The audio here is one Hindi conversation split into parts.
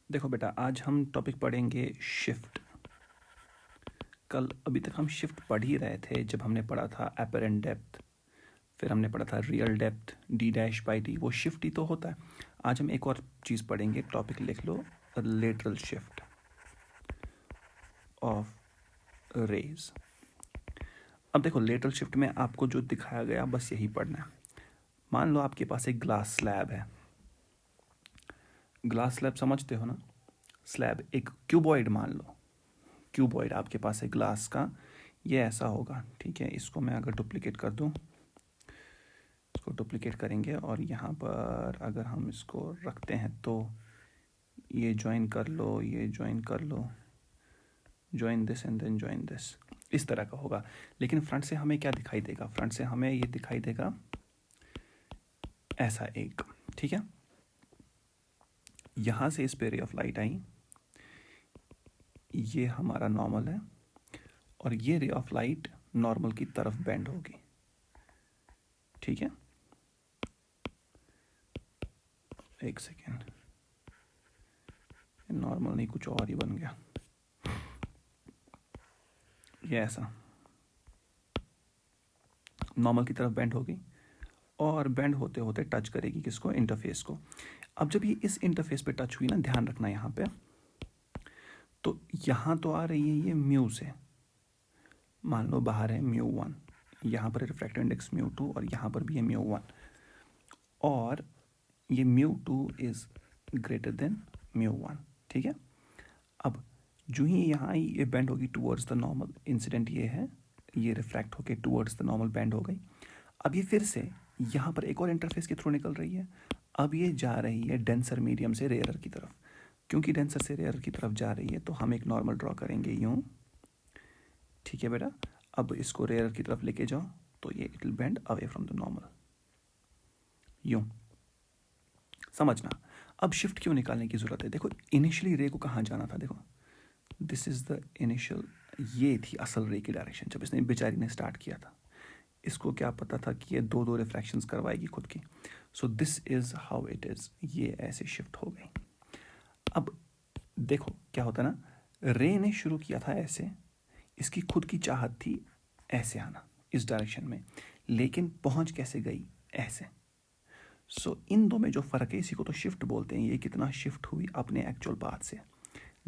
देखो बेटा, आज हम टॉपिक पढ़ेंगे शिफ्ट। कल अभी तक हम शिफ्ट पढ़ ही रहे थे जब हमने पढ़ा था एपरेंट डेप्थ, फिर हमने पढ़ा था real depth D dash by D, वो शिफ्ट ही तो होता है। आज हम एक और चीज़ पढ़ेंगे, टॉपिक लिख लो, लेटरल शिफ्ट ऑफ रेज। अब देखो, लेटरल शिफ्ट में आपको जो दिखाया गया बस यही पढ़ना है। मान लो आपके पास एक ग्लास स्लैब है। ग्लास स्लैब समझते हो ना? स्लैब एक क्यूबॉइड मान लो, क्यूबॉइड आपके पास है ग्लास का, ये ऐसा होगा, ठीक है। इसको मैं अगर डुप्लीकेट कर दूं, इसको डुप्लीकेट करेंगे और यहाँ पर अगर हम इसको रखते हैं तो ये ज्वाइन कर लो, ये ज्वाइन कर लो, join this and then join this, इस तरह का होगा। लेकिन फ्रंट से हमें क्या दिखाई देगा? फ्रंट से हमें ये दिखाई देगा ऐसा एक, ठीक है। यहाँ से इस पे रे ऑफ लाइट आई, ये हमारा नॉर्मल है, और ये रे ऑफ लाइट नॉर्मल की तरफ बेंड होगी, ठीक है। एक सेकेंड, नॉर्मल नहीं, कुछ और ही बन गया, ये ऐसा नॉर्मल की तरफ बेंड होगी और बेंड होते होते टच करेगी किसको? इंटरफेस को। अब जब ये इस इंटरफेस पे टच हुई ना, ध्यान रखना यहाँ पे, तो यहाँ तो आ रही है ये म्यू से, मान लो बाहर है म्यू 1, यहाँ पर रिफ्रैक्टिव इंडेक्स म्यू 2 और यहाँ पर भी है म्यू 1, और ये mu 2 is greater than mu 1, ठीक है। अब जो ही यहाँ आई, ये बेंड होगी टूवर्ड्स द नॉर्मल, इंसिडेंट ये है, ये रिफ्रैक्ट होके टूवर्ड्स द नॉर्मल बेंड हो गई। अब ये फिर से यहाँ पर एक और इंटरफेस के थ्रू निकल रही है। अब ये जा रही है डेंसर मीडियम से रेयरर की तरफ। क्योंकि डेंसर से रेयरर की तरफ जा रही है तो हम एक नॉर्मल ड्रॉ करेंगे यूँ, ठीक है बेटा। अब इसको रेयरर की तरफ लेके जाओ तो ये it will bend away from the normal, यूँ, समझना। अब शिफ्ट क्यों निकालने की ज़रूरत है? देखो, इनिशियली रे को कहाँ जाना था, देखो दिस इज़ द इनिशियल, ये थी असल रे की डायरेक्शन जब इसने बेचारी ने स्टार्ट किया था। इसको क्या पता था कि ये दो दो रिफ्रैक्शंस करवाएगी खुद की। So this is how it is, ये ऐसे शिफ्ट हो गई। अब देखो क्या होता है ना, रे ने शुरू किया था ऐसे, इसकी खुद की चाहत थी ऐसे आना इस डायरेक्शन में, लेकिन पहुंच कैसे गई? ऐसे। सो इन दो में जो फ़र्क है, इसी को तो शिफ्ट बोलते हैं। ये कितना शिफ्ट हुई अपने एक्चुअल पाथ से,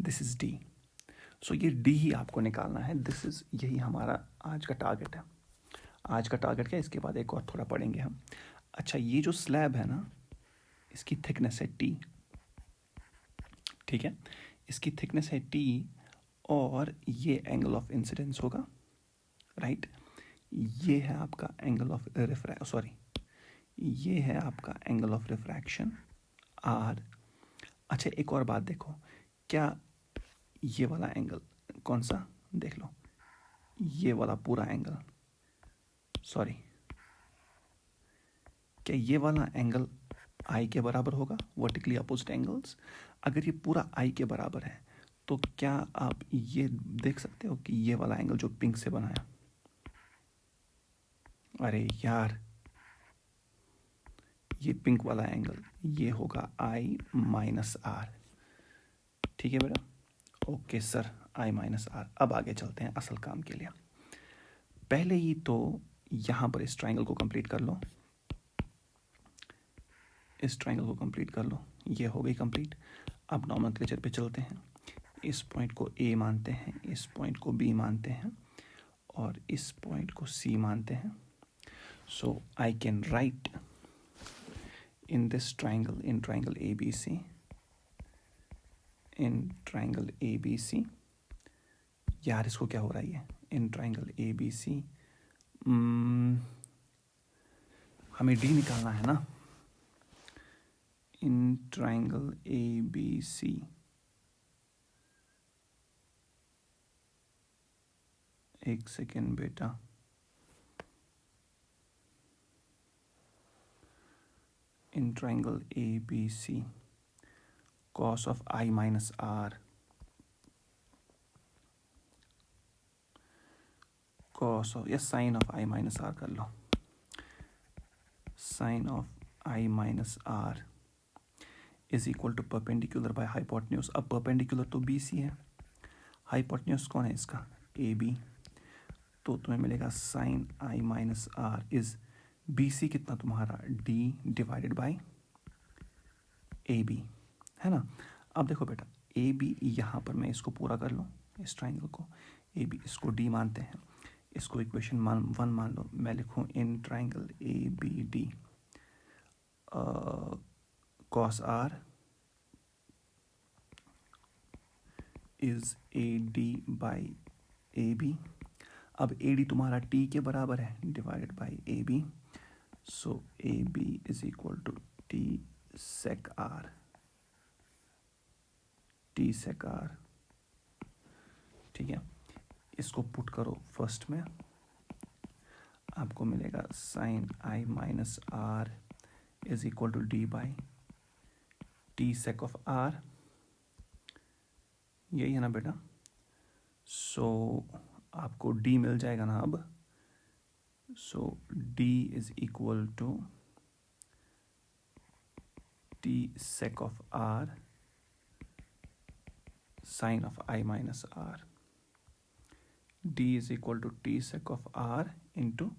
दिस इज़ डी। सो ये डी ही आपको निकालना है, दिस इज़, यही हमारा आज का टारगेट है। आज का टारगेट क्या, इसके बाद एक और थोड़ा पढ़ेंगे हम। अच्छा, ये जो स्लैब है ना, इसकी थिकनेस है टी, ठीक है। इसकी थिकनेस है टी, और ये एंगल ऑफ इंसिडेंस होगा, राइट। ये है आपका एंगल ऑफ सॉरी, ये है आपका एंगल ऑफ रिफ्रैक्शन आर। अच्छा, एक और बात देखो, क्या ये वाला एंगल कौन सा, देख लो, ये वाला पूरा एंगल, सॉरी, क्या ये वाला एंगल आई के बराबर होगा? वर्टिकली अपोजिट एंगल्स, अगर ये पूरा आई के बराबर है तो क्या आप ये देख सकते हो कि ये वाला एंगल जो पिंक से बनाया, अरे यार, ये पिंक वाला एंगल ये होगा आई माइनस आर, ठीक है बेटा। Okay sir, I minus R. अब आगे चलते हैं असल काम के लिए। पहले ही तो यहाँ पर इस ट्राइंगल को कंप्लीट कर लो, इस ट्राइंगल को कंप्लीट कर लो, ये हो गई कंप्लीट। अब नॉमेनक्लेचर पे चलते हैं। इस पॉइंट को ए मानते हैं, इस पॉइंट को बी मानते हैं, और इस पॉइंट को सी मानते हैं। So I can write in this triangle, in triangle A B C, in triangle A B C, यार इसको क्या हो रहा है, ये इन ट्राइंगल ए बी सी, हमें डी निकालना है ना, इन ट्राइंगल ए बी सी, एक सेकेंड बेटा, in triangle A B C, cos of I minus R, cos of, या sin of I minus R कर लो, sin of I minus R is equal to perpendicular by hypotenuse. अब परपेंडिकुलर तो बी सी है, हाइपोटेन्यूज कौन है इसका, ए बी, तो तुम्हें मिलेगा sine I minus R is B C कितना तुम्हारा D divided by A B, है ना। अब देखो बेटा ए बी यहाँ पर मैं इसको पूरा कर लूँ, इस ट्राइंगल को ए बी, इसको डी मानते हैं, इसको इक्वेशन वन मान लो, मैं लिखूँ in triangle A B D cos R is A D by A B. अब ए डी तुम्हारा टी के बराबर है divided by A B, so A B is equal to T sec R, T sec R, ठीक है। इसको पुट करो फर्स्ट में, आपको मिलेगा sine I minus R is equal to D by T sec of R, यही है ना बेटा। सो आपको डी मिल जाएगा ना अब, so D is equal to T sec of R sine of I minus R, D is equal to T sec of R into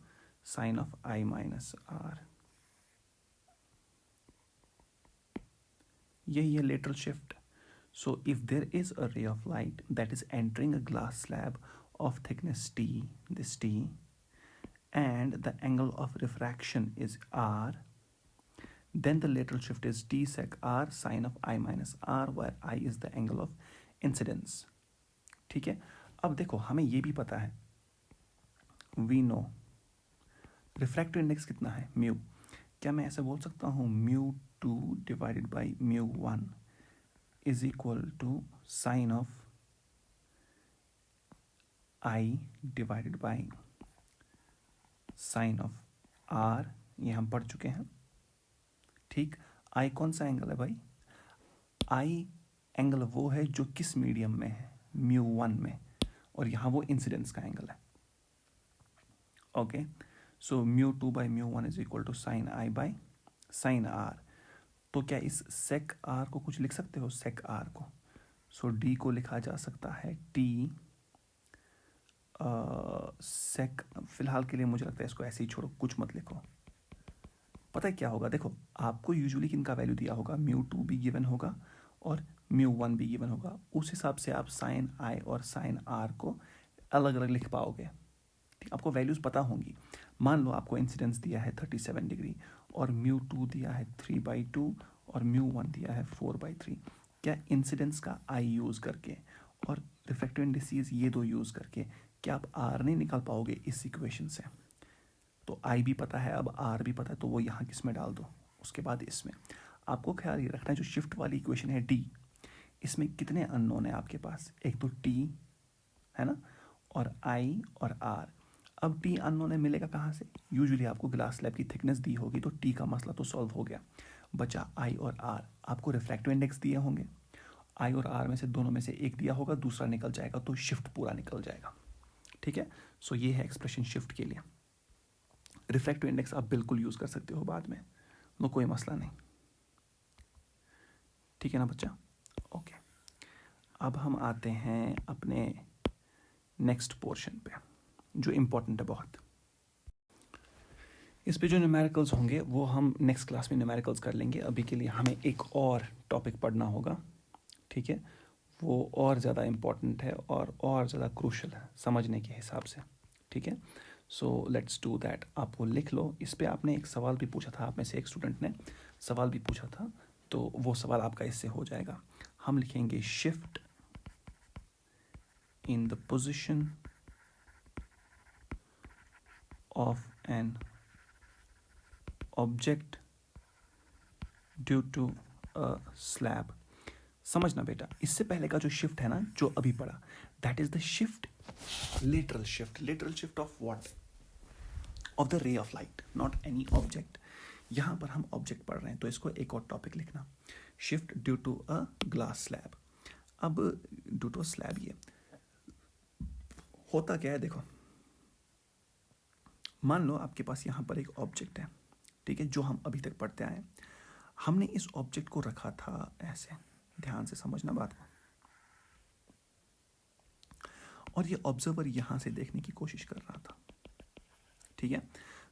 sine of I minus R, यही है lateral shift. So if there is a ray of light that is entering a glass slab of thickness t, this t, and the angle of refraction is r, then the lateral shift is t sec r sine of I minus r, where I is the angle of incidence. ठीक है। अब देखो हमें ये भी पता है, we know रिफ्रैक्टिव इंडेक्स कितना है म्यू, क्या मैं ऐसे बोल सकता हूँ mu 2 divided by mu 1 is equal to sine of I divided by sine of R, ये हम पढ़ चुके हैं, ठीक। आई कौन सा एंगल है भाई, आई एंगल वो है जो किस मीडियम में है, म्यू 1 में, और यहाँ वो इंसिडेंस का एंगल है, okay. So mu 2 by mu 1 is equal to sine I by sine R. तो क्या इस सेक आर को कुछ लिख सकते हो, सेक आर को, सो डी को लिखा जा सकता है टी सेक, फिलहाल के लिए मुझे लगता है इसको ऐसे ही छोड़ो, कुछ मत लिखो। पता है क्या होगा, देखो आपको यूजुअली किनका वैल्यू दिया होगा, म्यू 2 भी गिवन होगा और म्यू 1 भी गिवन होगा, उस हिसाब से आप साइन आई और साइन आर को अलग अलग लिख पाओगे, ठीक, आपको वैल्यूज़ पता होंगी। मान लो आपको इंसिडेंस दिया है 37 डिग्री और म्यू 2 दिया है 3/2 और म्यू 1 दिया है 4/3, क्या इंसिडेंस का आई यूज़ करके और रिफ्रैक्टिव इंडिसेस ये दो यूज़ करके क्या आप आर नहीं निकाल पाओगे इस इक्वेशन से। तो आई भी पता है, अब आर भी पता है, तो वो यहाँ किस में डाल दो, उसके बाद इसमें आपको ख्याल ये रखना है, जो शिफ्ट वाली इक्वेशन है डी, इसमें कितने अननोन है आपके पास, एक तो टी है ना, और आई और आर। अब टी अननोन है, मिलेगा कहाँ से, यूजुअली आपको ग्लास स्लैब की थिकनेस दी होगी, तो टी का मसला तो सॉल्व हो गया, बचा आई और आर। आपको रिफ्रैक्टिव इंडेक्स दिए होंगे, आई और आर में से दोनों में से एक दिया होगा, दूसरा निकल जाएगा, तो शिफ्ट पूरा निकल जाएगा, ठीक है। सो ये है एक्सप्रेशन शिफ्ट के लिए। रिफ्रैक्टिव इंडेक्स आप बिल्कुल यूज़ कर सकते हो बाद में, नो कोई मसला नहीं, ठीक है ना बच्चा, ओके। अब हम आते हैं अपने नेक्स्ट पोर्शन पे जो इम्पोर्टेंट है बहुत। इस पे जो न्यूमेरिकल्स होंगे वो हम नेक्स्ट क्लास में न्यूमेरिकल्स कर लेंगे, अभी के लिए हमें एक और टॉपिक पढ़ना होगा, ठीक है, वो और ज़्यादा इम्पोर्टेंट है और ज़्यादा क्रूशल है समझने के हिसाब से, ठीक है। सो लेट्स डू दैट, आप वो लिख लो। इस पे आपने एक सवाल भी पूछा था, आप में से एक स्टूडेंट ने सवाल भी पूछा था, तो वो सवाल आपका इससे हो जाएगा। हम लिखेंगे shift in the position of an object due to a slab। समझना बेटा, इससे पहले का जो शिफ्ट है ना जो अभी पढ़ा, that is the shift, lateral shift. Lateral shift of what, of the रे of light, not any object. यहाँ पर हम ऑब्जेक्ट पढ़ रहे हैं, तो इसको एक और टॉपिक लिखना, shift due to a glass slab. अब ड्यू टू अ स्लैब ये होता क्या है, देखो मान लो आपके पास यहाँ पर एक ऑब्जेक्ट है, ठीक है, जो हम अभी तक पढ़ते आए हैं। हमने इस ऑब्जेक्ट को रखा था ऐसे, ध्यान से समझना बात को, और ये ऑब्जर्वर यहाँ से देखने की कोशिश कर रहा था, ठीक है।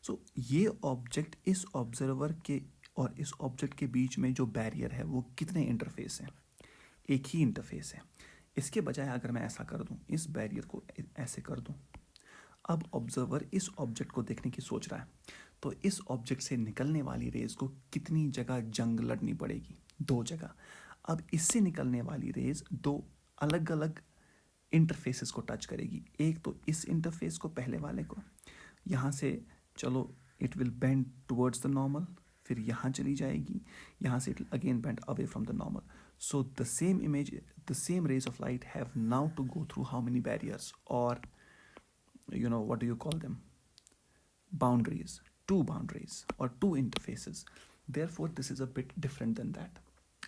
सो ये ऑब्जेक्ट इस ऑब्जर्वर के और इस ऑब्जेक्ट के बीच में जो बैरियर है वो कितने इंटरफेस हैं? एक ही इंटरफेस है। इसके बजाय अगर मैं ऐसा कर दूं, इस बैरियर को ऐसे कर दूं, अब ऑब्जर्वर इस ऑब्जेक्ट को देखने की सोच रहा है, तो इस ऑब्जेक्ट से निकलने वाली रेज को कितनी जगह जंग लड़नी पड़ेगी? 2 जगह। अब इससे निकलने वाली रेज 2 अलग अलग इंटरफेसेस को टच करेगी। एक तो इस इंटरफेस को, पहले वाले को, यहाँ से चलो it will bend towards the normal, फिर यहाँ चली जाएगी, यहाँ से it again bend away from the normal. So the same image, the same rays of light have now to go through how many barriers, और you know, what do you call them, boundaries, 2 boundaries or 2 interfaces. Therefore this is a bit different than that.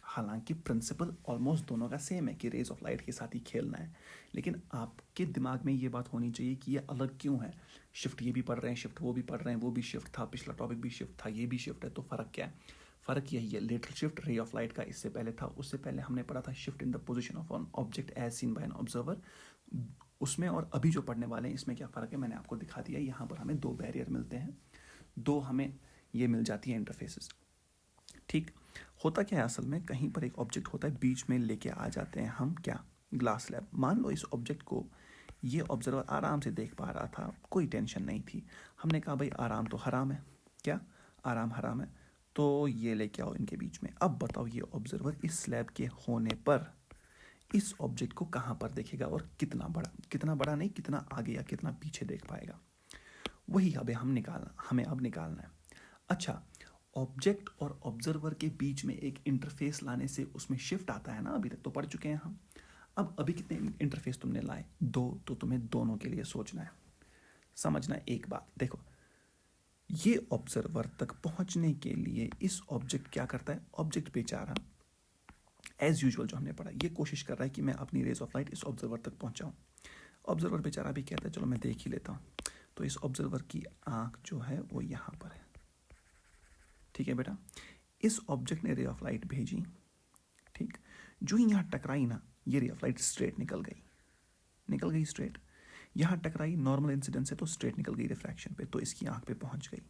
हालांकि प्रिंसिपल ऑलमोस्ट दोनों का सेम है कि रेज ऑफ लाइट के साथ ही खेलना है, लेकिन आपके दिमाग में ये बात होनी चाहिए कि ये अलग क्यों है। शिफ्ट ये भी पढ़ रहे हैं, शिफ्ट वो भी पढ़ रहे हैं, वो भी शिफ्ट था, पिछला टॉपिक भी शिफ्ट था, ये भी शिफ्ट है, तो फ़र्क क्या है? फ़र्क यही है, lateral shift ray of light का इससे पहले था, उससे पहले हमने पढ़ा था shift in the position of an object as seen by an observer. उसमें और अभी जो पढ़ने वाले हैं इसमें क्या फ़र्क है मैंने आपको दिखा दिया। यहाँ पर हमें 2 बैरियर मिलते हैं, 2 हमें ये मिल जाती हैं इंटरफेसेस। ठीक, होता क्या है असल में, कहीं पर एक ऑब्जेक्ट होता है, बीच में लेके आ जाते हैं हम क्या, ग्लास स्लैब। मान लो इस ऑब्जेक्ट को ये ऑब्जर्वर आराम से देख पा रहा था, कोई टेंशन नहीं थी। हमने कहा भाई आराम तो हराम है, क्या आराम हराम है, तो ये लेके आओ इनके बीच में। अब बताओ ये ऑब्जर्वर इस स्लैब के होने पर इस ऑब्जेक्ट को कहाँ पर देखेगा और कितना बड़ा, कितना बड़ा नहीं, कितना आगे या कितना पीछे देख पाएगा, वही हमें अब निकालना है। अच्छा, ऑब्जेक्ट और ऑब्जर्वर के बीच में एक इंटरफेस लाने से उसमें शिफ्ट आता है ना, अभी तक तो पढ़ चुके हैं हम। अब अभी कितने इंटरफेस तुमने लाए? 2, तो तुम्हें दोनों के लिए सोचना है, समझना है एक बात। देखो, ये ऑब्जर्वर तक पहुंचने के लिए इस ऑब्जेक्ट क्या करता है, ऑब्जेक्ट बेचारा एज यूजुअल जो हमने पढ़ा, ये कोशिश कर रहा है कि मैं अपनी रेज ऑफ लाइट इस ऑब्जर्वर तक पहुंचाऊं। ऑब्जर्वर बेचारा भी कहता है चलो मैं देख ही लेता हूँ। तो इस ऑब्जर्वर की आंख जो है वो यहाँ पर है, ठीक है बेटा। इस ऑब्जेक्ट ने रे ऑफ लाइट भेजी, ठीक, जो ही यहाँ टकराई ना, ये रे ऑफ लाइट स्ट्रेट निकल गई स्ट्रेट। यहाँ टकराई नॉर्मल इंसिडेंस से तो स्ट्रेट निकल गई रिफ्रैक्शन पे, तो इसकी आंख पे पहुँच गई।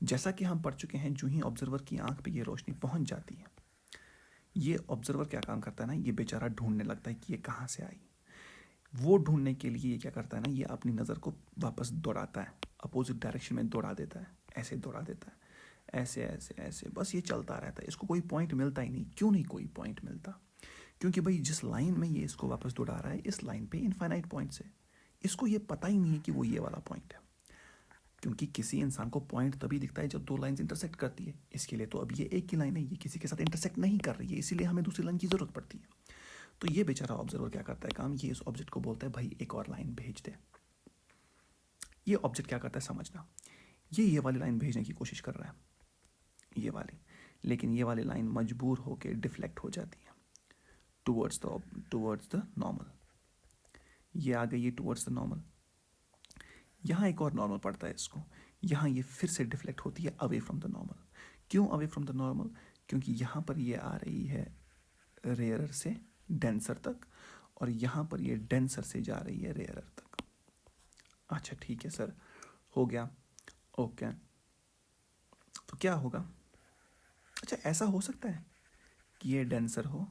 जैसा कि हम पढ़ चुके हैं, जो ही ऑब्जर्वर की आंख पे ये रोशनी पहुँच जाती है, ये ऑब्जर्वर क्या काम करता है ना, ये बेचारा ढूंढने लगता है कि ये कहाँ से आई। वो ढूंढने के लिए ये क्या करता है ना, ये अपनी नज़र को वापस दौड़ाता है, अपोजिट डायरेक्शन में दौड़ा देता है, ऐसे दौड़ा देता है, ऐसे ऐसे ऐसे, बस ये चलता रहता है। इसको कोई पॉइंट मिलता ही नहीं। क्यों नहीं कोई पॉइंट मिलता? क्योंकि भाई जिस लाइन में ये इसको वापस दौड़ा रहा है, इस लाइन पे इनफाइनाइट पॉइंट्स है, इसको ये पता ही नहीं है कि वो ये वाला पॉइंट है। क्योंकि किसी इंसान को पॉइंट तभी दिखता है जब 2 लाइंस इंटरसेक्ट करती है। इसके लिए तो अब ये एक ही लाइन है, ये किसी के साथ इंटरसेक्ट नहीं कर रही है, इसीलिए हमें दूसरी लाइन की ज़रूरत पड़ती है। तो ये बेचारा ऑब्जर्वर क्या करता है काम, ये इस ऑब्जेक्ट को बोलता है भाई एक और लाइन भेज दे। ये ऑब्जेक्ट क्या करता है समझना, ये वाली लाइन भेजने की कोशिश कर रहा है, ये वाली, लेकिन ये वाली लाइन मजबूर होकर डिफ्लेक्ट हो जाती है टुवर्ड्स द नॉर्मल। ये आ गई है टुवर्ड्स द नॉर्मल। यहाँ एक और नॉर्मल पड़ता है इसको, यहाँ ये फिर से डिफ्लेक्ट होती है अवे फ्रॉम द नॉर्मल। क्यों अवे फ्रॉम द नॉर्मल? क्योंकि यहाँ पर ये आ रही है रेयरर से डेंसर तक, और यहाँ पर ये डेंसर से जा रही है रेयरर तक। अच्छा ठीक है सर, हो गया, ओके। तो क्या होगा? अच्छा, ऐसा हो सकता है कि ये डेंसर हो,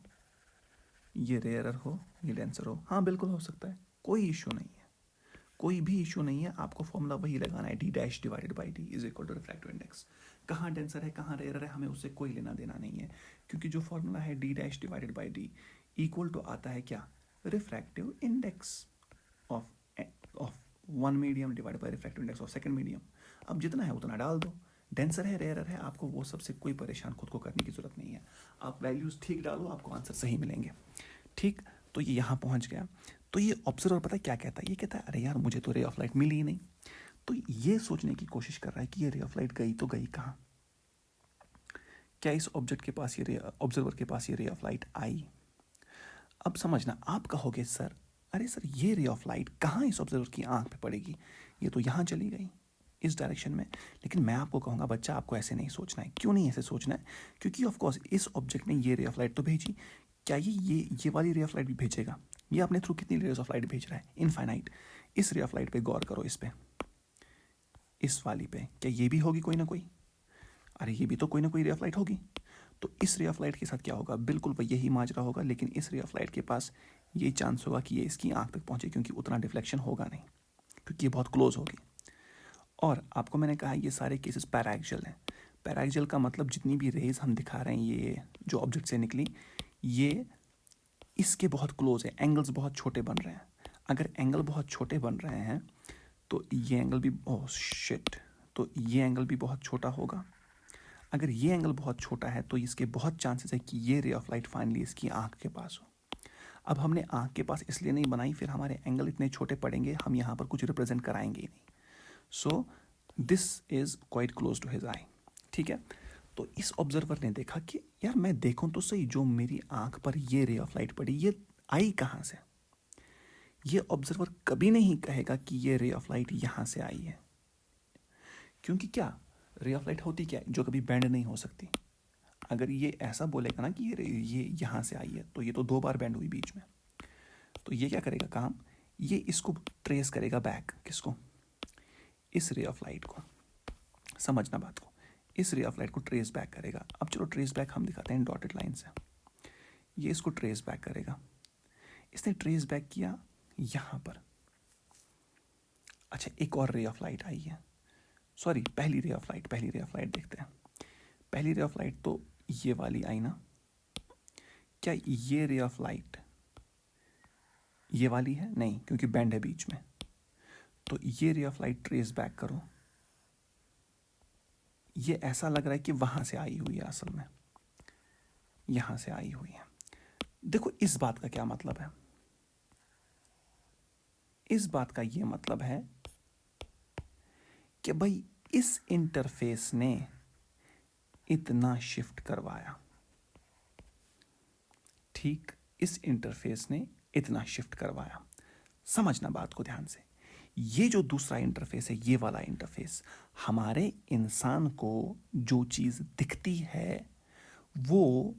ये रेयरर हो, ये डेंसर हो। हाँ बिल्कुल हो सकता है, कोई इशू नहीं है, कोई भी इशू नहीं है। आपको फॉर्मूला वही लगाना है, d' divided by d is equal to refractive index. कहाँ डेंसर है कहाँ रेयर है हमें उससे कोई लेना देना नहीं है, क्योंकि जो फॉर्मूला है d' divided by d equal to आता है क्या, refractive index of one medium divide by refractive index of second medium. अब जितना है उतना डाल दो, डेंसर है रेयर है, आपको वो सबसे कोई परेशान खुद को करने की जरूरत नहीं है। आप वैल्यूज़ ठीक डालो, आपको आंसर सही मिलेंगे। ठीक, तो ये यहाँ पहुँच गया। तो ये ऑब्जर्वर पता है क्या कहता है, ये कहता है अरे यार मुझे तो रे ऑफ लाइट मिली ही नहीं। तो ये सोचने की कोशिश कर रहा है कि ये रे ऑफ लाइट गई तो गई कहाँ, क्या इस ऑब्जेक्ट के पास ये ऑब्जर्वर के पास ये रे ऑफ लाइट आई? अब समझना, आप कहोगे सर, अरे सर ये रे ऑफ लाइट कहाँ इस ऑब्जर्वर की आंख पे पड़ेगी, ये तो यहाँ चली गई, इस डायरेक्शन में, लेकिन मैं आपको कहूँगा बच्चा आपको ऐसे नहीं सोचना है। क्यों नहीं ऐसे सोचना है? क्योंकि ऑफ कोर्स इस ऑब्जेक्ट ने ये रे ऑफ लाइट तो भेजी, क्या ये वाली रे ऑफ लाइट भी भेजेगा? ये अपने थ्रू कितनी रेज ऑफ लाइट भेज रहा है? इनफाइनाइट। इस रे ऑफ लाइट पे गौर करो, इस पे, इस वाली पे, क्या ये भी होगी कोई ना कोई? अरे ये भी तो कोई ना कोई रे ऑफ लाइट होगी। तो इस रे ऑफ लाइट के साथ क्या होगा? बिल्कुल वही यही माजरा होगा, लेकिन इस रे ऑफ लाइट के पास ये चांस होगा कि ये इसकी आंख तक पहुंचे, क्योंकि उतना डिफ्लेक्शन होगा नहीं, क्योंकि ये बहुत क्लोज होगी। और आपको मैंने कहा ये सारे केसेस पैराएक्सियल हैं। पैराएक्सियल का मतलब जितनी भी रेज हम दिखा रहे हैं ये जो ऑब्जेक्ट से निकली, ये इसके बहुत क्लोज है, एंगल्स बहुत छोटे बन रहे हैं। अगर एंगल बहुत छोटे बन रहे हैं तो ये एंगल भी, ओह शिट, तो ये एंगल भी बहुत छोटा होगा। अगर ये एंगल बहुत छोटा है तो इसके बहुत चांसेस है कि ये रे ऑफ लाइट फाइनली इसकी आंख के पास हो। अब हमने आंख के पास इसलिए नहीं बनाई, फिर हमारे एंगल इतने छोटे पड़ेंगे, हम यहाँ पर कुछ रिप्रेजेंट कराएंगे ही नहीं। So this is quite close to his eye. ठीक है, तो इस ऑब्जर्वर ने देखा कि यार मैं देखूं तो सही, जो मेरी आंख पर ये रे ऑफ लाइट पड़ी ये आई कहाँ से? ये ऑब्जर्वर कभी नहीं कहेगा कि ये रे ऑफ लाइट यहाँ से आई है, क्योंकि क्या रे ऑफ लाइट होती क्या है? जो कभी बेंड नहीं हो सकती। अगर ये ऐसा बोलेगा ना कि ये यहाँ से आई है, तो ये तो 2 बार बेंड हुई बीच में, तो ये क्या करेगा काम? ये इसको ट्रेस करेगा बैक, किसको? इस रे ऑफ लाइट को। समझना बात को, इस रे ऑफ लाइट को ट्रेस बैक करेगा। अब चलो ट्रेस बैक हम दिखाते हैं डॉटेड लाइन से। ये इसको ट्रेस बैक करेगा। इसने ट्रेस बैक किया यहाँ पर। अच्छा, एक और रे ऑफ लाइट आई है, सॉरी पहली रे ऑफ लाइट देखते हैं। पहली रे ऑफ लाइट तो ये वाली आई ना? क्या ये रे ऑफ लाइट ये वाली है? नहीं, क्योंकि बैंड है बीच में। तो ये रे ऑफ लाइट ट्रेस बैक करो, ये ऐसा लग रहा है कि वहां से आई हुई है, असल में यहां से आई हुई है। देखो इस बात का क्या मतलब है? इस बात का ये मतलब है कि भाई इस इंटरफेस ने इतना शिफ्ट करवाया। ठीक, इस इंटरफेस ने इतना शिफ्ट करवाया। समझना बात को ध्यान से, ये जो दूसरा इंटरफेस है, ये वाला इंटरफेस, हमारे इंसान को जो चीज़ दिखती है वो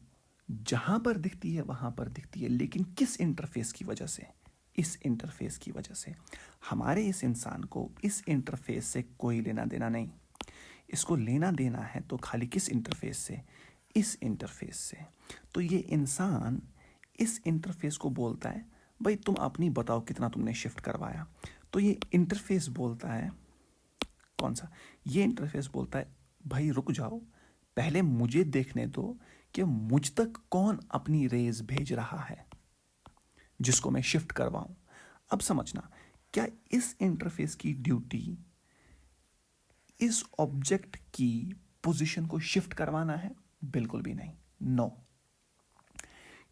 जहां पर दिखती है वहां पर दिखती है, लेकिन किस इंटरफेस की वजह से? इस इंटरफेस की वजह से। हमारे इस इंसान को इस इंटरफेस से कोई लेना देना नहीं। इसको लेना देना है तो खाली किस इंटरफेस से? इस इंटरफेस से। तो ये इंसान इस इंटरफेस को बोलता है भाई तुम अपनी बताओ कितना तुमने शिफ्ट करवाया। तो ये इंटरफेस बोलता है, कौन सा? ये इंटरफेस बोलता है भाई रुक जाओ, पहले मुझे देखने दो कि मुझ तक कौन अपनी रेज भेज रहा है जिसको मैं शिफ्ट करवाऊं। अब समझना, क्या इस इंटरफेस की ड्यूटी इस ऑब्जेक्ट की पोजीशन को शिफ्ट करवाना है? बिल्कुल भी नहीं, नो।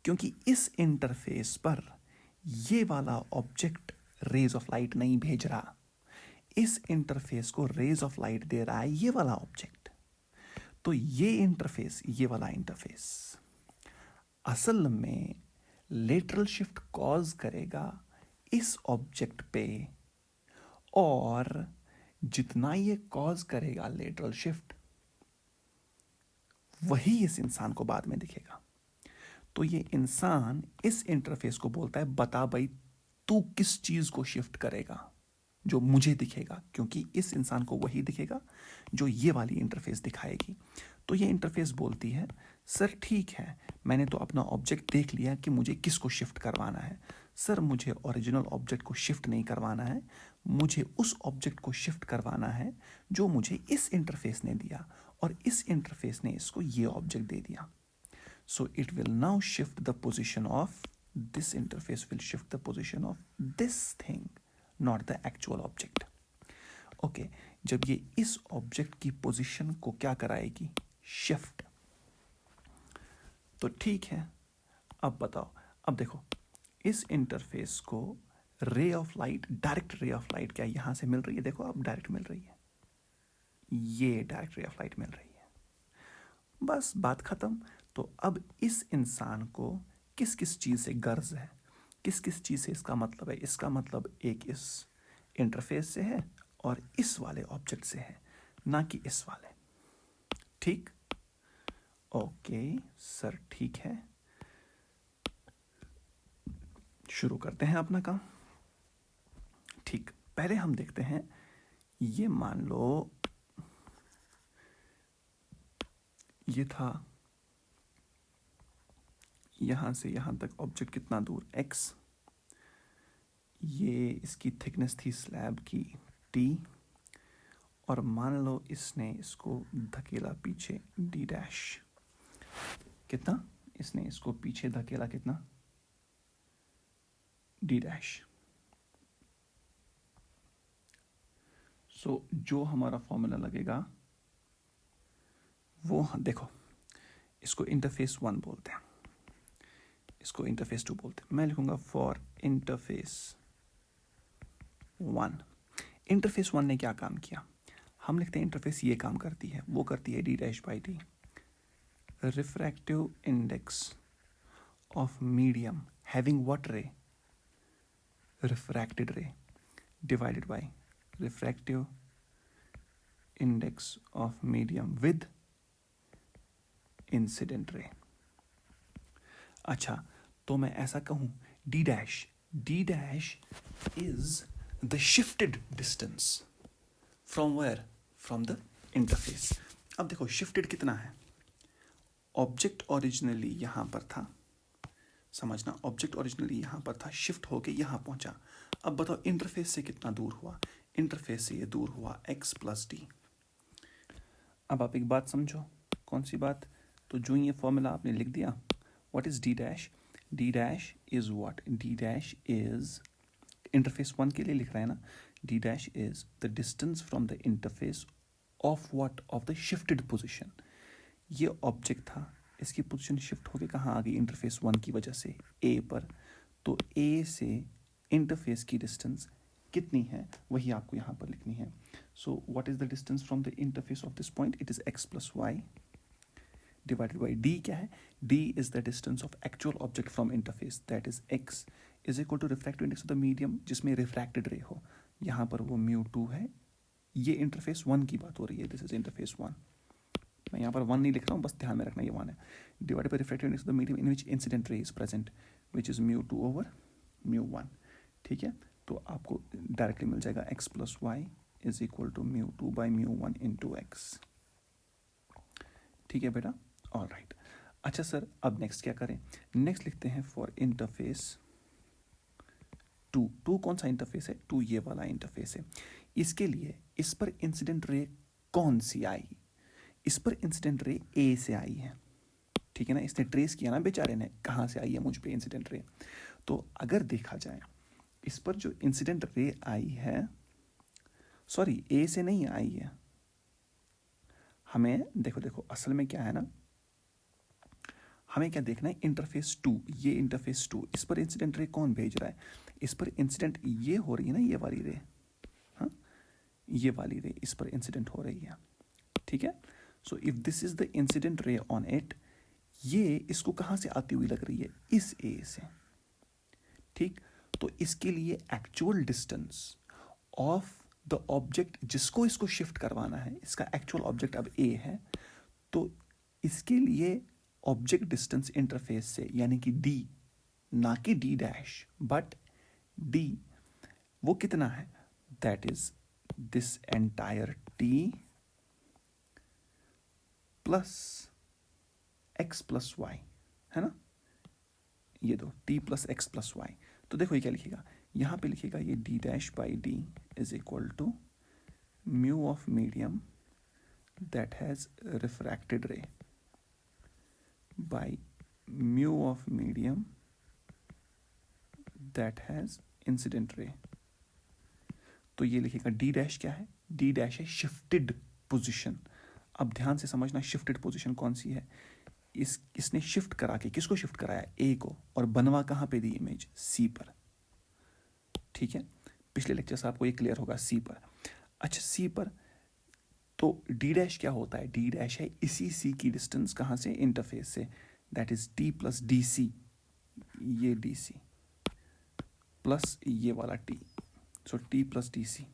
क्योंकि इस इंटरफेस पर ये वाला ऑब्जेक्ट रेज ऑफ लाइट नहीं भेज रहा, इस इंटरफेस को रेज ऑफ लाइट दे रहा है ये वाला ऑब्जेक्ट। तो ये इंटरफेस, ये वाला इंटरफेस असल में लेटरल शिफ्ट कॉज करेगा इस ऑब्जेक्ट पे, और जितना ये कॉज करेगा लेटरल शिफ्ट, वही इस इंसान को बाद में दिखेगा। तो ये इंसान इस इंटरफेस को बोलता है बता भाई तू किस चीज को शिफ्ट करेगा जो मुझे दिखेगा, क्योंकि इस इंसान को वही दिखेगा जो ये वाली इंटरफेस दिखाएगी। तो ये इंटरफेस बोलती है सर ठीक है, मैंने तो अपना ऑब्जेक्ट देख लिया कि मुझे किसको शिफ्ट करवाना है। सर मुझे ओरिजिनल ऑब्जेक्ट को शिफ्ट नहीं करवाना है, मुझे उस ऑब्जेक्ट को शिफ्ट करवाना है जो मुझे इस इंटरफेस ने दिया, और इस इंटरफेस ने इसको ये ऑब्जेक्ट दे दिया। So it will now shift the position of, this interface will shift the position of this thing, not the actual object. Okay, जब ये इस ऑब्जेक्ट की पोजीशन को क्या कराएगी? शिफ्ट। तो ठीक है, अब बताओ, अब देखो इस इंटरफेस को रे ऑफ लाइट, डायरेक्ट रे ऑफ लाइट क्या यहां से मिल रही है? देखो अब डायरेक्ट मिल रही है, ये डायरेक्ट रे ऑफ लाइट मिल रही है, बस बात खत्म। तो अब इस इंसान को किस किस चीज़ से गर्ज है, किस किस चीज़ से इसका मतलब है? इसका मतलब एक इस इंटरफेस से है और इस वाले ऑब्जेक्ट से है, ना कि इस वाले। ठीक, ओके सर, ठीक है, शुरू करते हैं अपना काम। ठीक, पहले हम देखते हैं, ये मान लो ये था, यहां से यहां तक ऑब्जेक्ट कितना दूर, x, ये इसकी थिकनेस थी स्लैब की t, और मान लो इसने इसको धकेला पीछे d डैश, कितना, इसने इसको पीछे धकेला कितना, d डैश। सो जो हमारा फॉर्मूला लगेगा वो देखो, इसको इंटरफेस 1 बोलते हैं, इसको इंटरफेस 2 बोलते हैं। मैं लिखूंगा फॉर इंटरफेस 1। इंटरफेस 1 ने क्या काम किया, हम लिखते हैं इंटरफेस ये काम करती है, वो करती है d dash by D, refractive index of medium having what ray, refracted ray, divided by refractive index of medium with incident ray. अच्छा, तो मैं ऐसा कहूं, d dash is the shifted distance from where, from the interface. अब देखो शिफ्टेड कितना है, ऑब्जेक्ट ओरिजिनली यहां पर था, समझना, ऑब्जेक्ट ओरिजिनली यहां पर था, शिफ्ट होके यहां पहुंचा। अब बताओ इंटरफेस से कितना दूर हुआ, इंटरफेस से ये दूर हुआ x प्लस डी। अब आप एक बात समझो, कौन सी बात, तो जो ये फॉर्मूला आपने लिख दिया, what is d dash, d dash is what, d dash is, interface 1 के लिए लिख रहे हैं ना, d dash is the distance from the interface of what, of the shifted position. ये ऑब्जेक्ट था, इसकी पोजीशन शिफ्ट होके कहाँ आ गई, इंटरफेस 1 की वजह से a पर, तो a से इंटरफेस की डिस्टेंस कितनी है वही आपको यहाँ पर लिखनी है। So what is the distance from the interface of this point, it is x plus Y divided by d। क्या है, d is the distance of actual object from interface, that is x is equal to refractive index of the medium जिसमें रिफ्रैक्टेड रे हो, यहाँ पर वो μ2 है। ये इंटरफेस 1 की बात हो रही है, दिस इज इंटरफेस 1, मैं यहाँ पर 1 नहीं लिख रहा हूँ, बस ध्यान में रखना ये 1 है, divided by refractive index of the medium in which incident ray is present which is μ2 over μ1। ठीक है, तो आपको डायरेक्टली मिल जाएगा x plus Y is equal to μ2 by μ1 into X. ठीक है बेटा, ऑल राइट। अच्छा सर, अब नेक्स्ट क्या करें, नेक्स्ट लिखते हैं फॉर इंटरफेस 2। 2 कौन सा इंटरफेस है, 2 ये वाला इंटरफेस है। इसके लिए इस पर इंसिडेंट रे कौन सी आई, इस पर इंसिडेंट रे ए से आई है। ठीक है ना, इसने ट्रेस किया ना बेचारे ने, कहाँ से आई है मुझ पे इंसिडेंट रे। तो अगर देखा जाए इस पर जो इंसिडेंट रे आई है, सॉरी ए से नहीं आई है, हमें देखो असल में क्या है ना, हमें क्या देखना है, इंटरफेस 2, ये इंटरफेस 2, इस पर इंसिडेंट रे कौन भेज रहा है, इस पर इंसिडेंट ये हो रही है ना, ये वाली रे, हाँ ये वाली रे इस पर इंसिडेंट हो रही है। ठीक है, so if this is the incident ray on it, ये इसको कहाँ से आती हुई लग रही है, इस ए से। ठीक, तो इसके लिए actual distance of the object जिसको इसको शिफ्ट करवाना है, इसका एक्चुअल ऑब्जेक्ट अब ए है, तो इसके लिए ऑब्जेक्ट डिस्टेंस इंटरफेस से यानी कि d, ना कि d डैश बट d, वो कितना है, that is this entire t plus x plus Y, है ना, ये दो t plus x plus Y. तो देखो ये क्या लिखेगा, यहाँ पे लिखेगा ये d dash by d is equal to mu of medium that has refracted ray by mu of medium that has incident ray. तो ये लिखेगा d डैश क्या है, d डैश है शिफ्टेड पोजीशन। अब ध्यान से समझना शिफ्टेड पोजीशन कौन सी है, इसने शिफ्ट करा के, किसको शिफ्ट कराया, ए को, और बनवा कहाँ पे दी इमेज, सी पर। ठीक है, पिछले लेक्चर से आपको ये क्लियर होगा, सी पर। अच्छा सी पर, तो डी डैश क्या होता है, डी डैश है इसी सी की डिस्टेंस कहाँ से, इंटरफेस से, that is T plus D C, ये डी सी प्लस ये वाला T, so T plus D C.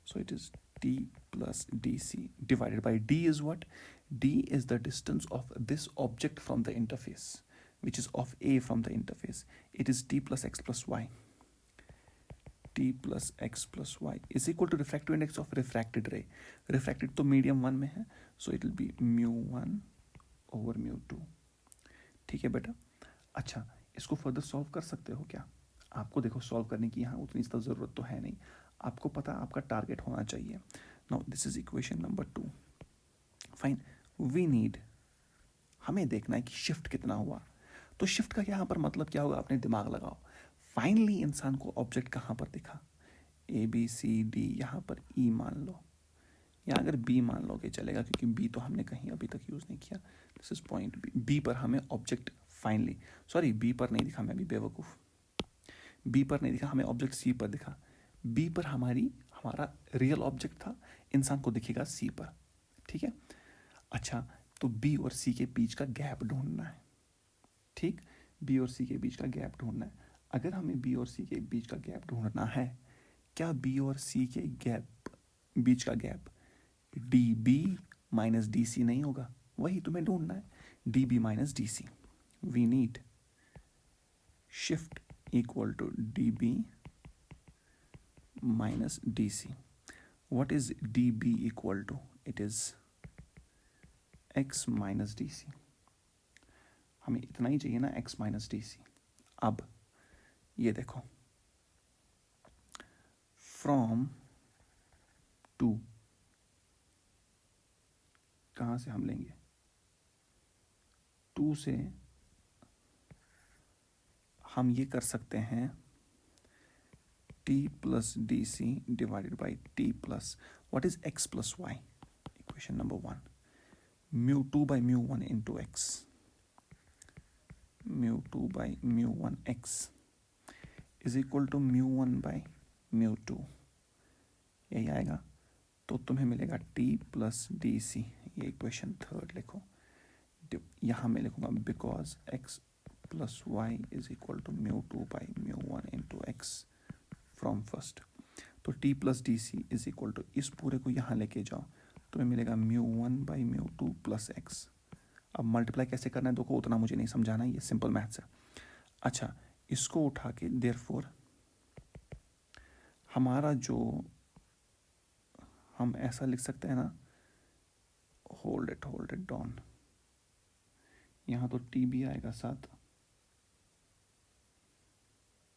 So it is t plus dc divided by d is what? D is the distance of this object from the interface, which is of A from the interface. It is t plus x plus y. T plus x plus y is equal to refractive index of refracted ray. Refracted तो मीडियम 1 में है, so it will be μ1 over μ2. ठीक है बेटा. अच्छा, इसको फर्दर सॉल्व कर सकते हो क्या? आपको देखो सॉल्व करने की यहाँ उतनी ज़्यादा ज़रूरत तो है नहीं. आपको पता आपका टारगेट होना चाहिए. Now this is equation number 2. Fine. We need, हमें देखना है कि शिफ्ट कितना हुआ. तो शिफ्ट का यहाँ पर मतलब क्या होगा? अपने दिमाग लगाओ. फाइनली इंसान को ऑब्जेक्ट कहाँ पर दिखा? ए बी सी डी, यहाँ पर ई मान लो, या अगर बी मान लोगे चलेगा, क्योंकि बी तो हमने कहीं अभी तक यूज़ नहीं किया. This is point B. B पर हमें ऑब्जेक्ट फाइनली, सॉरी बी पर नहीं दिखा, मैं भी बेवकूफ़. बी पर नहीं दिखा, हमें ऑब्जेक्ट सी पर दिखा. बी पर हमारा रियल ऑब्जेक्ट था, इंसान को दिखेगा सी पर. ठीक है. अच्छा, तो बी और सी के बीच का गैप ढूंढना है. ठीक, बी और सी के बीच का गैप ढूंढना है. अगर हमें बी और सी के बीच का गैप ढूंढना है, क्या बी और सी के बीच का gap D B minus D C नहीं होगा? वही तुम्हें ढूंढना है, D B minus D C. We need shift equal to D B minus D C. What is D B equal to? It is x minus D C. हमें इतना ही चाहिए ना, x माइनस डी सी. अब ये देखो, फ्रॉम टू कहाँ से हम लेंगे? 2 से हम ये कर सकते हैं t plus D C divided by t plus what is x plus y. Equation number 1. μ2 by μ1 into x. μ2 by μ1 x is equal to μ1 by μ2. यही आएगा. तो तुम्हें मिलेगा t प्लस डी सी. ये इक्वेशन 3 लिखो. यहाँ मैं लिखूंगा because x plus Y is equal to μ2 by μ1 into x from first. तो t plus D C is equal to, इस पूरे को यहाँ लेके जाओ, तुम्हें मिलेगा μ1 by μ2 प्लस एक्स. अब मल्टीप्लाई कैसे करना है देखो, उतना मुझे नहीं समझाना, ये सिंपल मैथ्स है. अच्छा, इसको उठा के देयरफॉर हमारा जो, हम ऐसा लिख सकते हैं ना, होल्ड इट डाउन. यहाँ तो टी भी आएगा साथ,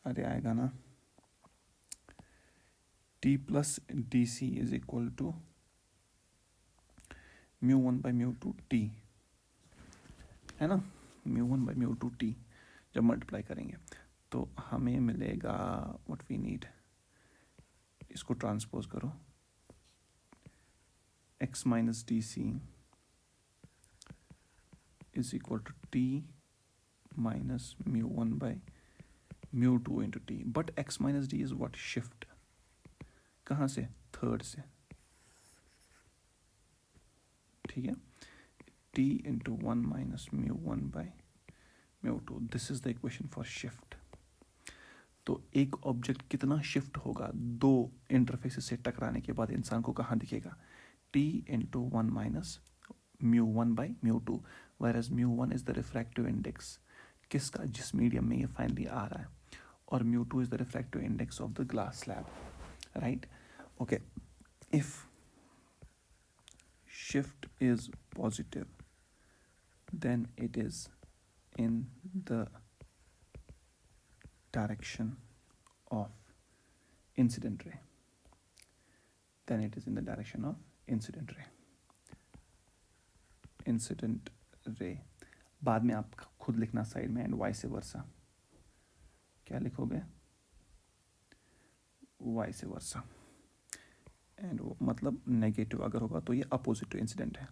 अरे आएगा ना, T plus D C is equal to μ1 by μ2 t, है ना. μ1 by μ2 t जब मल्टीप्लाई करेंगे तो हमें मिलेगा व्हाट वी नीड. इसको ट्रांसपोज करो, x minus D C is equal to T minus μ1 by μ2 into T. But x minus D is what? Shift. कहाँ से? थर्ड से. ठीक है. t into 1 minus μ1 by μ2. This is the equation for shift. तो एक ऑब्जेक्ट कितना शिफ्ट होगा 2 इंटरफेसेस से टकराने के बाद इंसान को कहाँ दिखेगा? t into 1 minus μ1 by μ2. whereas μ1 is the refractive index किसका? जिस मीडियम में ये फाइनली आ रहा है. और μ2 is the refractive index of the glass slab. Right. Okay. If shift is positive, then it is in the direction of incident ray. Then it is in the direction of incident ray. Incident ray. बाद में आप खुद लिखना साइड में, एंड वाइस वर्सा. क्या लिखोगे? Vice versa. एंड वो मतलब नेगेटिव अगर होगा तो ये अपोजिट इंसिडेंट है,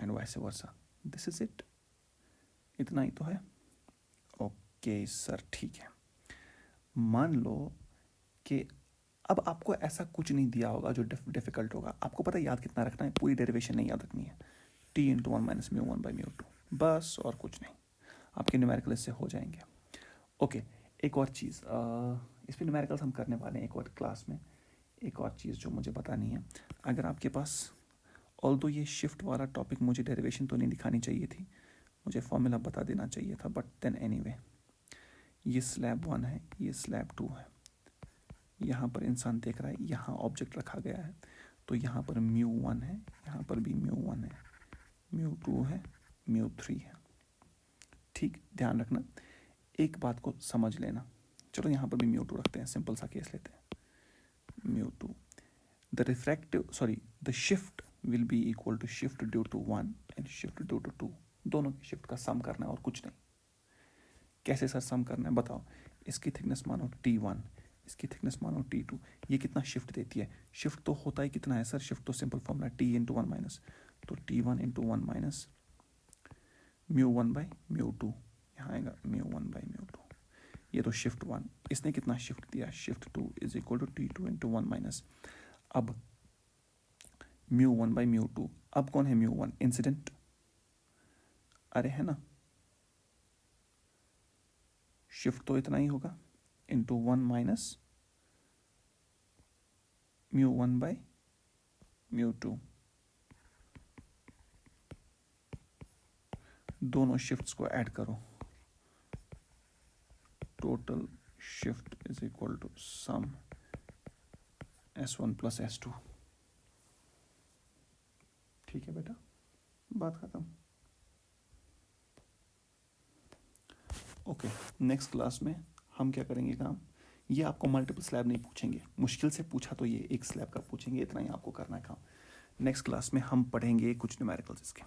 and vice versa. This is it. इतना ही तो है. ओके सर, ठीक है. मान लो कि अब आपको ऐसा कुछ नहीं दिया होगा जो डिफिकल्ट होगा. आपको पता है याद कितना रखना है, पूरी डेरिवेशन नहीं याद रखनी है. टी इंटू 1 माइनस μ1 by μ2, बस, और कुछ नहीं. आपके न्यूमेरिकल इससे हो जाएंगे. ओके. एक और चीज़, इस पर न्यूमेरिकल्स हम करने वाले हैं एक और क्लास में. एक और चीज़ जो मुझे बतानी है, अगर आपके पास, ऑल्दो ये शिफ्ट वाला टॉपिक मुझे डेरिवेशन तो नहीं दिखानी चाहिए थी, मुझे फॉर्मूला बता देना चाहिए था, बट देन एनीवे, ये स्लैब 1 है, ये स्लैब 2 है, यहाँ पर इंसान देख रहा है, यहाँ ऑब्जेक्ट रखा गया है, तो यहाँ पर μ1 है, यहाँ पर भी μ1 है, μ2 है, μ3 है। ठीक, ध्यान रखना, एक बात को समझ लेना। चलो यहाँ पर भी μ2 रखते हैं, सिंपल सा केस लेते हैं, μ2, the shift will be equal to shift due to 1 and shift due to 2, दोनों की शिफ्ट का सम करना है और कुछ नहीं। कैसे सर सम करना है बताओ, इसकी थिकनेस मानो T1, इसकी थिकनेस मानो T2, ये कितना शिफ्ट देती है? शिफ्ट तो होता ही कितना है सर, शिफ्ट तो simple formula T into 1 minus, तो T1 इंटू 1 माइनस μ1 बाई μ2, यहाँ आएगा μ1 बाई μ2, ये तो शिफ्ट 1, इसने कितना शिफ्ट दिया, shift 2 is equal to T2 into 1 minus, अब μ1 बाई μ2, अब कौन है μ1? इंसिडेंट, अरे है ना, शिफ्ट तो इतना ही होगा, इंटू 1 माइनस μ1 बाई μ2, दोनों शिफ्ट्स को ऐड करो, total shift is equal to sum S1 plus S2। ठीक है बेटा, बात खत्म। ओके, नेक्स्ट क्लास में हम क्या करेंगे काम, ये आपको मल्टीपल स्लैब नहीं पूछेंगे, मुश्किल से पूछा तो ये एक स्लैब का पूछेंगे, इतना ही आपको करना है काम। नेक्स्ट क्लास में हम पढ़ेंगे कुछ न्यूमेरिकल्स इसके।